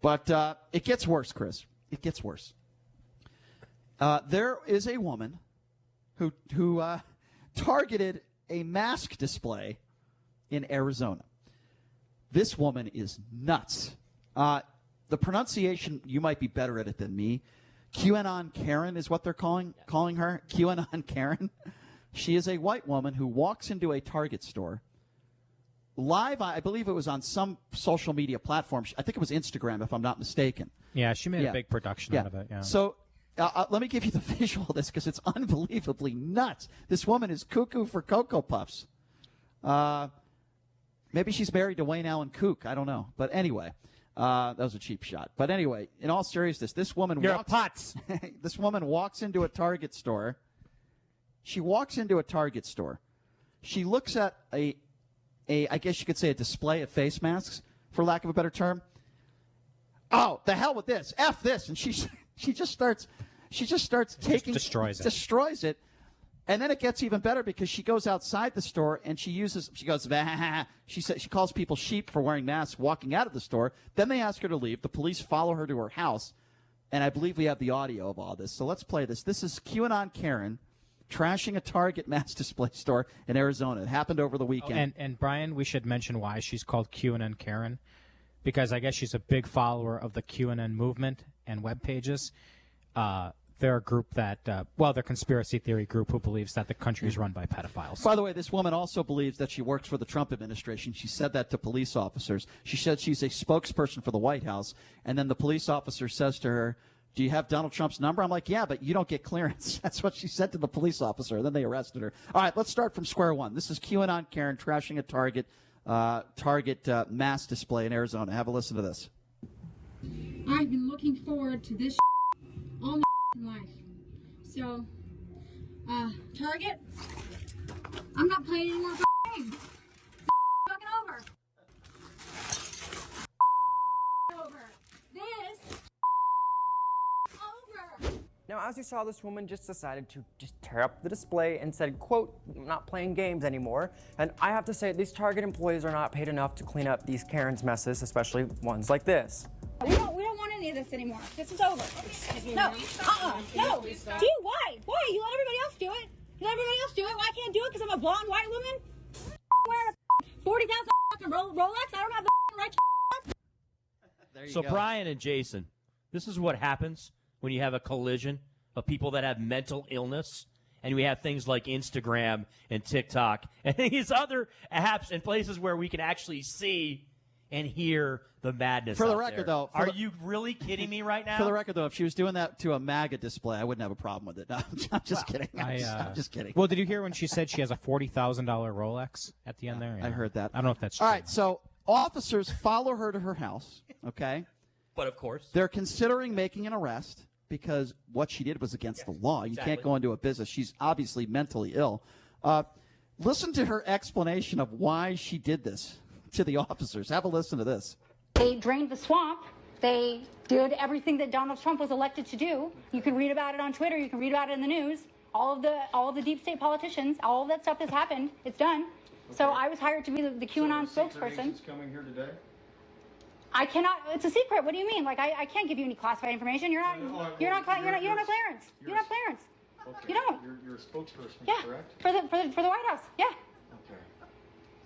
But it gets worse, Chris. It gets worse. There is a woman who targeted a mask display in Arizona. This woman is nuts. The pronunciation, you might be better at it than me. QAnon Karen is what they're calling her. QAnon Karen. She is a white woman who walks into a Target store. Live, I believe it was on some social media platform. I think it was Instagram, if I'm not mistaken. Yeah, she made a big production out of it. Yeah. So let me give you the visual of this because it's unbelievably nuts. This woman is cuckoo for Cocoa Puffs. Maybe she's married to Wayne Allen Kook. I don't know. But anyway, that was a cheap shot. But anyway, in all seriousness, this woman this woman walks into a Target store. She walks into a Target store. She looks at I guess you could say a display of face masks, for lack of a better term. Oh, the hell with this. F this. And she just starts taking, destroys it. And then it gets even better because she goes outside the store and she goes, bah. She calls people sheep for wearing masks walking out of the store. Then they ask her to leave. The police follow her to her house. And I believe we have the audio of all this. So let's play this. This is QAnon Karen trashing a Target mask display store in Arizona. It happened over the weekend. And Brian, we should mention why she's called QAnon Karen, because I guess she's a big follower of the QAnon movement and web pages. They're a group that, they're a conspiracy theory group who believes that the country is run by pedophiles. By the way, this woman also believes that she works for the Trump administration. She said that to police officers. She said she's a spokesperson for the White House. And then the police officer says to her, do you have Donald Trump's number? I'm like, yeah, but you don't get clearance. That's what she said to the police officer. Then they arrested her. All right, let's start from square one. This is QAnon Karen trashing a Target mass display in Arizona. Have a listen to this. I've been looking forward to this all my life. So, Target, I'm not playing any more games. Fucking over. Over. This over. Now, as you saw, this woman just decided to just tear up the display and said, quote, I'm not playing games anymore. And I have to say, these Target employees are not paid enough to clean up these Karen's messes, especially ones like this. We don't want any of this anymore. This is over. No. No. Do you? Why? Why? You let everybody else do it. You let everybody else do it. Why I can't do it? Because I'm a blonde white woman? Wearing a 40,000 fucking Rolex? I don't have the right There you So go. Brian and Jason, this is what happens when you have a collision of people that have mental illness, and we have things like Instagram and TikTok and these other apps and places where we can actually see and hear the madness. For the out record, there. though, Are you really kidding me right now? For the record, though, if she was doing that to a MAGA display, I wouldn't have a problem with it. No, I'm just kidding. I'm just kidding. Well, did you hear when she said she has a $40,000 Rolex at the end there? Yeah. I heard that. I don't know if that's true. All right, so officers follow her to her house, okay? But of course. They're considering making an arrest because what she did was against the law. You can't go into a business. She's obviously mentally ill. Listen to her explanation of why she did this to the officers. Have a listen to this. They drained the swamp. They did everything that Donald Trump was elected to do. You can read about it on Twitter. You can read about it in the news. All of the deep state politicians, all of that stuff has happened. It's done. Okay. So I was hired to be the QAnon spokesperson. Coming here today? I cannot. It's a secret. What do you mean? Like I can't give you any classified information. You don't have clearance. You don't have clearance. Okay. You don't. You're a spokesperson, yeah. Correct? For the White House. Yeah.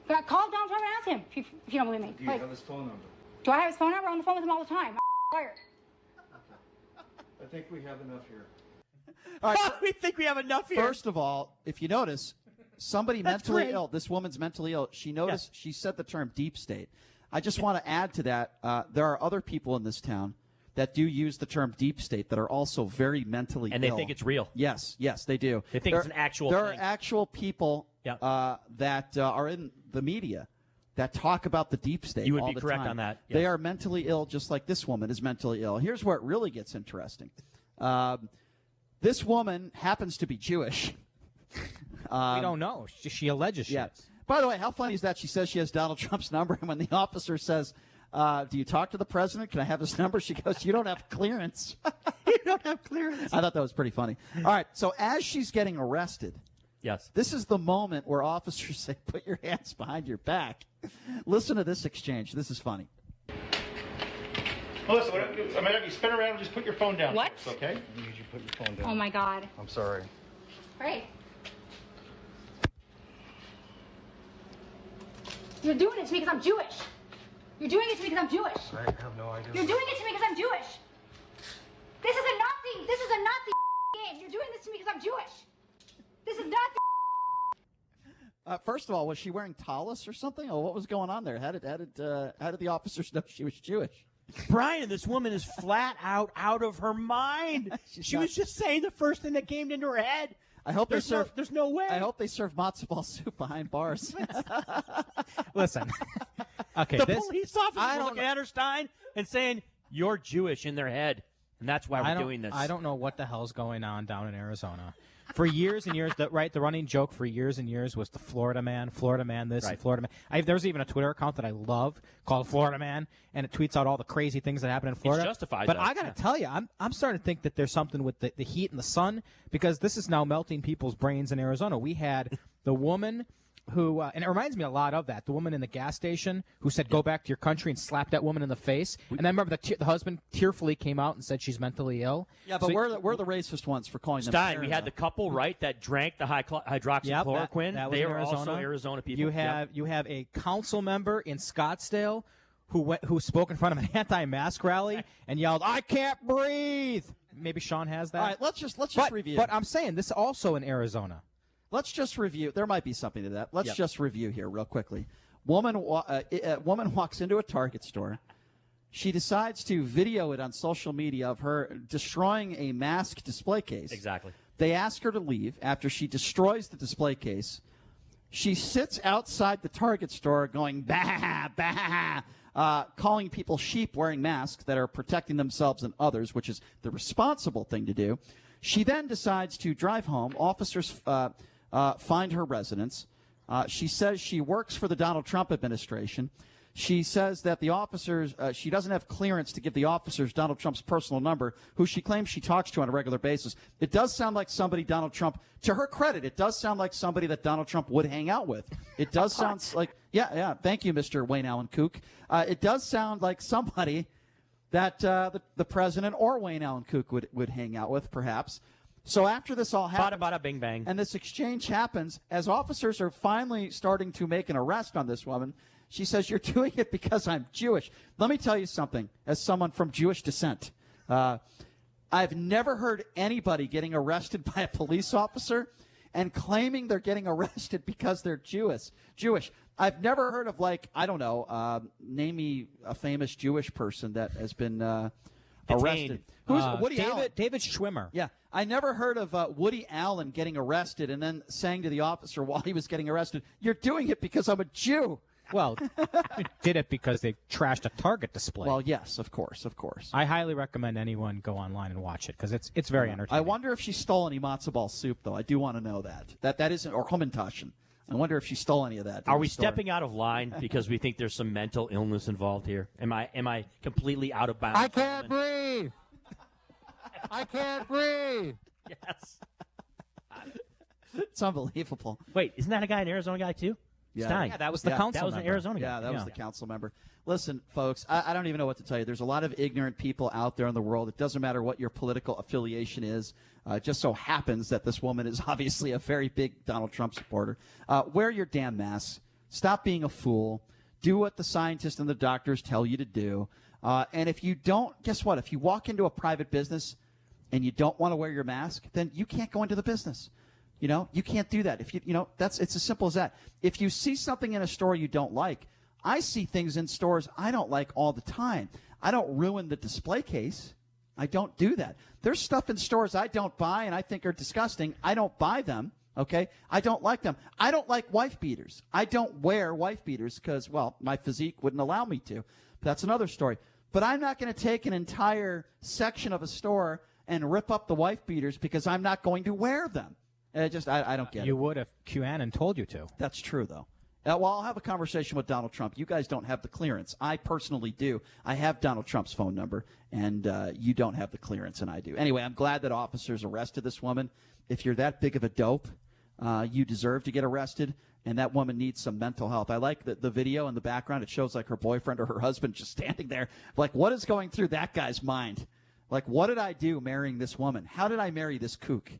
Okay. Call Donald Trump and ask him if you don't believe me. Do you have his phone number? Do I have his phone number? I'm on the phone with him all the time. I'm fired. Okay. I think we have enough here. All right, we think we have enough here. First of all, if you notice, somebody mentally ill, this woman's mentally ill, she noticed, she said the term deep state. I just want to add to that, there are other people in this town that do use the term deep state that are also very mentally ill. And they think it's real. Yes, they do. They think it's an actual thing. There thing. are actual people that are in the media that talk about the deep state. You would all be the correct time. on that. Yes. They are mentally ill, just like this woman is mentally ill. Here's where it really gets interesting. This woman happens to be Jewish. We don't know. She alleges she is. By the way, how funny is that? She says she has Donald Trump's number, and when the officer says, do you talk to the president? Can I have his number? She goes, you don't have clearance. You don't have clearance. I thought that was pretty funny. All right, so as she's getting arrested, yes, this is the moment where officers say, put your hands behind your back. Listen to this exchange. This is funny. Melissa, I'm gonna have you spin around and just put your phone down. What? First, okay? I need you to put your phone down. Oh my God. I'm sorry. Right. You're doing it to me because I'm Jewish. You're doing it to me because I'm Jewish. I have no idea. You're doing it to me because I'm Jewish. This is a Nazi game. You're doing this to me because I'm Jewish. This is Nazi. First of all, was she wearing tallis or something? Or what was going on there? How did the officers know she was Jewish? Brian, this woman is flat out of her mind. She was just saying the first thing that came into her head. I hope there's no way. I hope they serve matzo ball soup behind bars. Listen. Okay. The police officers were looking at her, Stein, and saying, "You're Jewish," in their head, and that's why we're doing this. I don't know what the hell's going on down in Arizona. For years and years, the running joke for years and years was the Florida man this and Florida man. There's even a Twitter account that I love called Florida Man, and it tweets out all the crazy things that happen in Florida. It's justified, but though. I got to tell you, I'm starting to think that there's something with the heat and the sun, because this is now melting people's brains in Arizona. We had the woman who, and it reminds me a lot of that, the woman in the gas station who said, "Go back to your country," and slapped that woman in the face. And then remember the husband tearfully came out and said she's mentally ill. Yeah, but we're the racist ones for calling them Stein, we had the couple, right, that drank the hydroxychloroquine. That was they in were Arizona. also Arizona people. You have a council member in Scottsdale who spoke in front of an anti-mask rally and yelled, "I can't breathe." Maybe Sean has that. All right, let's just review. But I'm saying this also in Arizona. Let's just review. There might be something to that. Let's just review here real quickly. Woman walks into a Target store. She decides to video it on social media of her destroying a mask display case. Exactly. They ask her to leave after she destroys the display case. She sits outside the Target store going, bah, bah, calling people sheep wearing masks that are protecting themselves and others, which is the responsible thing to do. She then decides to drive home. Officers find her residence. She says she works for the Donald Trump administration. She says that the officers, she doesn't have clearance to give the officers Donald Trump's personal number, who she claims she talks to on a regular basis. It does sound like somebody Donald Trump, to her credit, it does sound like somebody that Donald Trump would hang out with. It does sound like, yeah, thank you, Mr. Wayne Allen Kook. It does sound like somebody that the president or Wayne Allen Kook would hang out with, perhaps. So after this all happens, bada, bing, bang, and this exchange happens, as officers are finally starting to make an arrest on this woman, she says, "You're doing it because I'm Jewish." Let me tell you something, as someone from Jewish descent. I've never heard anybody getting arrested by a police officer and claiming they're getting arrested because they're Jewish. I've never heard of, like, I don't know, name me a famous Jewish person that has been arrested. Who's Woody Allen? David Schwimmer. Yeah. I never heard of Woody Allen getting arrested and then saying to the officer while he was getting arrested, "You're doing it because I'm a Jew." Well, did it because they trashed a Target display. Well, yes, of course. I highly recommend anyone go online and watch it because it's very entertaining. I wonder if she stole any matzo ball soup, though. I do want to know that. That isn't, or Humentaschen. I wonder if she stole any of that. Are we stepping out of line because we think there's some mental illness involved here? Am I completely out of bounds? I can't breathe. I can't breathe. Yes. It's unbelievable. Wait, isn't that a guy, an Arizona guy too? Yeah. Stein. Yeah, that was the council That was member. an Arizona guy. Yeah, that was the council member. Listen, folks, I don't even know what to tell you. There's a lot of ignorant people out there in the world. It doesn't matter what your political affiliation is. It just so happens that this woman is obviously a very big Donald Trump supporter. Wear your damn masks. Stop being a fool. Do what the scientists and the doctors tell you to do. And if you don't, guess what? If you walk into a private business and you don't want to wear your mask, then you can't go into the business. You know, you can't do that. If it's as simple as that. If you see something in a store you don't like, I see things in stores I don't like all the time. I don't ruin the display case. I don't do that. There's stuff in stores I don't buy and I think are disgusting. I don't buy them. Okay? I don't like them. I don't like wife beaters. I don't wear wife beaters because, well, my physique wouldn't allow me to. But that's another story. But I'm not going to take an entire section of a store and rip up the wife beaters because I'm not going to wear them. I don't get it. You would if QAnon told you to. That's true, though. Well, I'll have a conversation with Donald Trump. You guys don't have the clearance. I personally do. I have Donald Trump's phone number, and you don't have the clearance, and I do. Anyway, I'm glad that officers arrested this woman. If you're that big of a dope, you deserve to get arrested. and that woman needs some mental health. I like the video in the background. It shows like her boyfriend or her husband just standing there. Like, what is going through that guy's mind? Like, what did I do marrying this woman? How did I marry this kook?